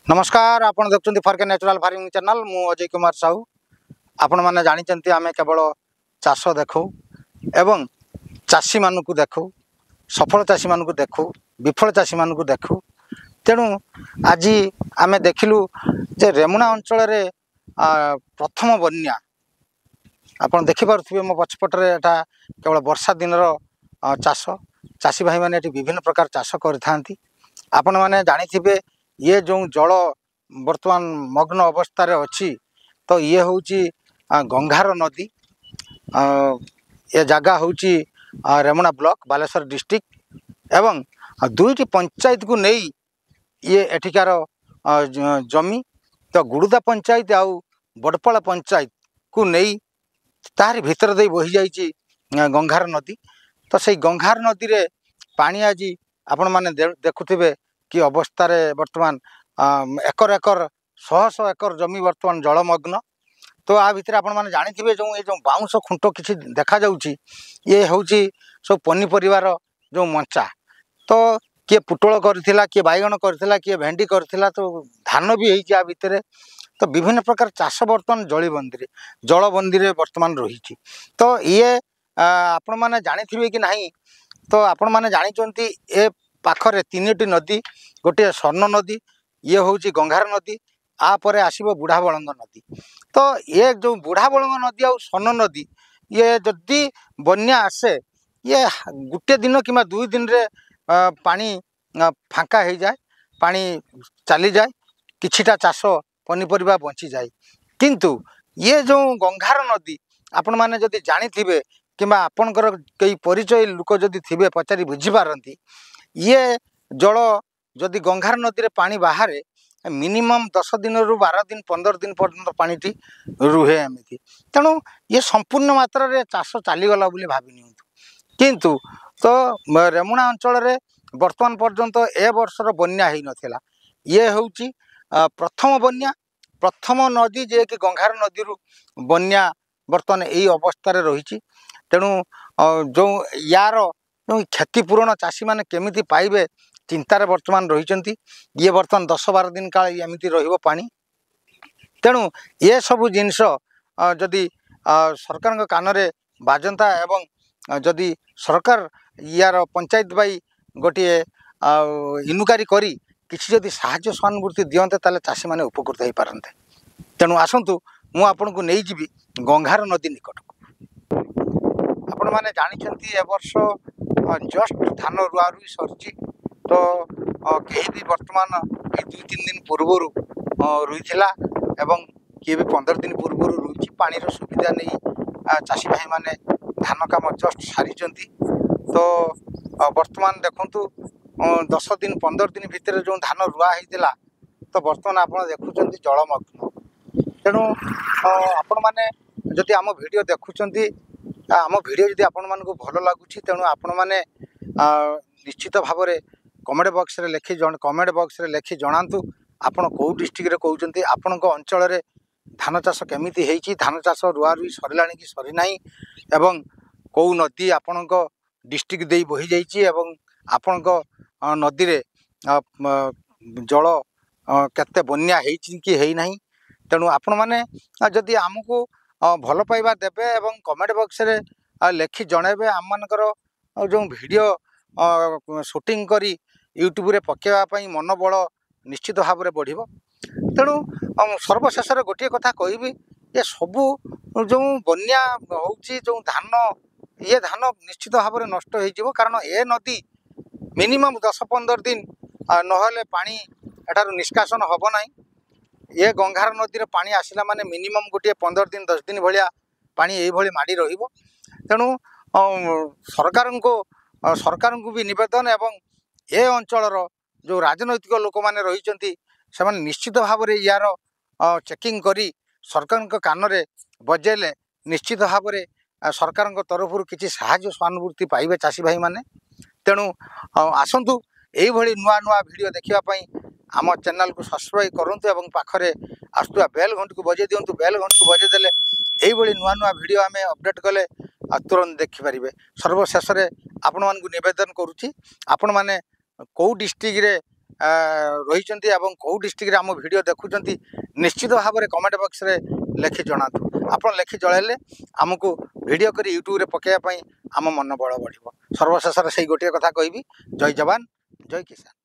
नमस्कार आपण देखुछन्ती फरके नेचुरल फार्मिंग चैनल मु अजय कुमार साहू आपण माने जानिचन्ती आमे केवल चाष देखौ एवं चाषी मानकु देखौ सफल चाषी मानकु देखौ विफल चाषी मानकु देखौ तेणु आज आमे देखिलु जे रेमुणा अंचल रे प्रथम बन्या आपण देखि पारुथिबे मो पछपटरे एटा केवल वर्षा दिन रो चाष चाषी भाई माने एटी विभिन्न प्रकार चाष करथांती आपण माने जानिथिबे ये जो जल बर्तमान मग्न अवस्था अच्छी तो ये हूँ गंगार नदी ये जगह हूँ रेमुणा ब्लॉक बालेश्वर डिस्ट्रिक्ट एवं दुईटी पंचायत को नहीं ये एठिकार जमी तो गुड़ुदा पंचायत आउ बड़पाड़ा पंचायत को नहीं तार भितर दे बही जाइए गंगार नदी तो से गंगार नदी रे पानी आज आपण माने देखुथिबे कि अवस्था रे वर्तमान एकर एकर शह शह एकर जमी वर्तमान जलमग्न तो आ भितर आपण माने जानिथिबे जो ये जो बाउंस खुंट किछि देखा जाउछि ये होउछि सब पनीपरिवार जो मंचा तो किए पुटल करथिला किए बाइगण करथिला किए भेंडी करथिला तो धान भी हेछि आ भितर तो विभिन्न प्रकार चाष वर्तमान जलबंदी रे वर्तमान रही तो ये आपण माने जानिथिबे कि नहीं तो आपण माने जानिचंती ए पाखरे तीनटी नदी गोटे स्वर्ण नदी ये हूँ गंगार नदी आपर आसब बुढ़ा बलंग नदी तो ये जो बुढ़ा बलंग नदी आ स्वर्ण नदी ये जदि बन्या आसे ये गोटे दिन कि दुई दिन रे पानी फांका हो जाए पानी चली जाए किछिटा चाष पनीपरिया बंची जाए किंतु ये जो गंगार नदी आपण माने जदि जानिथिबे किंबा आपणकर कई परिचय लोक जदि थिबे पचारि बुझिपारती ये जल जदि गंगार नदी रे पानी बाहर मिनिमम 10 दिन रु 12 दिन 15 दिन पर्यंत पानीटी रुहे एमती तेणु ये संपूर्ण मात्रा रे चाष चलीगला बोली भावी नियंतु किंतु तो रेमुणा अंचल रे वर्तमान पर्यंत ए वर्षर बन्या ही नथिला ये होउची प्रथम बन्या प्रथम नदी जे कि गंगार नदी रु बन्या वर्तमान यही अवस्था रे रही तेणु जो यार जो क्षतिपूरण चाषी माने केमिति पाइबे चिंतार वर्तमान रही ये वर्तमान 10-12 दिन काल एमती पानी तेणु ये सबू जिनस जदि सरकार कान रे बाजंता एवं जदि सरकार यार पंचायत बाई गोटे इनुकारी करी किसी जदि साहाय्य सहानुभूति दियंते ताले चाषी माने उपकृत हो पारंते तेणु आसंतु मु आपन को नहीं जीवी गंगार नदी निकट को आपण माने जानिछंती ए वर्ष जस्ट धान रुआ रुई सरची तो कहीं भी वर्तमान ये 2-3 दिन पूर्वर रुईला एवं किए भी 15 दिन पूर्वर रुई पानी सुविधा नहीं चाषी भाई माने धान काम जस्ट सारी तो वर्तमान देखु 10 दिन 15 दिन भितर जो धान रुआ होता तो वर्तमान आप देखुं जलमग्न तेणु आपण मैंने जदि आम भिडियो देखुं आम भिडियो जदि आपण मानक भल लगुच तेणु आपण मैंने निश्चित भाव में कमेंट बॉक्स रे लिखि कमेंट बॉक्स रे लिखि जणातु आपण कौ डिस्ट्रिक्ट रे कहउचंती आपण को अंचल रे धान चाष केमिति हेची धान चाष रुआ रुई सरिलाणी कि सरी नाही एवं कौ नदी आपण को डिस्ट्रिक्ट देई बही जाईची एवं आपण को नदी रे जल केते बन्या हेची कि हेई नाही तेणु आपण माने जदि आमको भल पाइबा देबे एवं कमेंट बॉक्स रे लिखि जणेबे आम मानकर जो वीडियो शूटिंग करी यूट्यूब रे पकेवाई मनोबल निश्चित भाव में बढ़ तेणु सर्वशेष गोटे कथा कहि ये सबू जो बन्या होउची जो धान ये धान निश्चित भाव में नष्ट हो कारण ए नदी मिनिमम 10-15 दिन नहले पानी एठार निष्कासन हम ना ये गंगार नदी रे पानी आसला माने मिनिमम गोटे 15 दिन 10 दिन भाया पानी ये माड़ी रहिबो तेणु सरकार को भी निवेदन एवं ए अंचल जो राजनैतिक लोक मैंने रही से निश्चित भाव में यार चेकिंग करी सरकार कान रे बजेले निश्चित भाव में सरकार तरफ किसी साहाय्य सहानुभूति पाइबे चाषी भाई माने तेणु आसतु यही नुआ नुआ वीडियो देखापी आम चैनल को सब्सक्राइब करूँ और पाखरे आसुआ बेल घंटी को बजे दिंतु बेल घंटी को बजे देले यही नुआ नुआ वीडियो आम अपडेट कले तुरंत देखिपारे सर्वशेष आपण मानक निवेदन करुच्ची आपण माने कौ डिस्ट्रिक्ट रे ରହିଛନ୍ତି ଏବଂ କେଉଁ ଡିଷ୍ଟ୍ରିକ୍ଟରେ ଆମ ଭିଡ଼ିଓ ଦେଖୁଛନ୍ତି ନିଶ୍ଚିତ ଭାବରେ କମେଣ୍ଟ ବକ୍ସରେ ଲେଖି ଜଣାନ୍ତୁ। ଆପଣ ଲେଖି ଜଣାଇଲେ ଆମକୁ ଭିଡ଼ିଓ କରି ୟୁଟ୍ୟୁବରେ ପକାଇବା ପାଇଁ ଆମ ମନୋବଳ ବଢ଼ିବ। ସର୍ବଶେଷରେ ସେଇ ଗୋଟିଏ କଥା କହିବି, ଜୟ ଯବାନ ଜୟ କିଷାନ।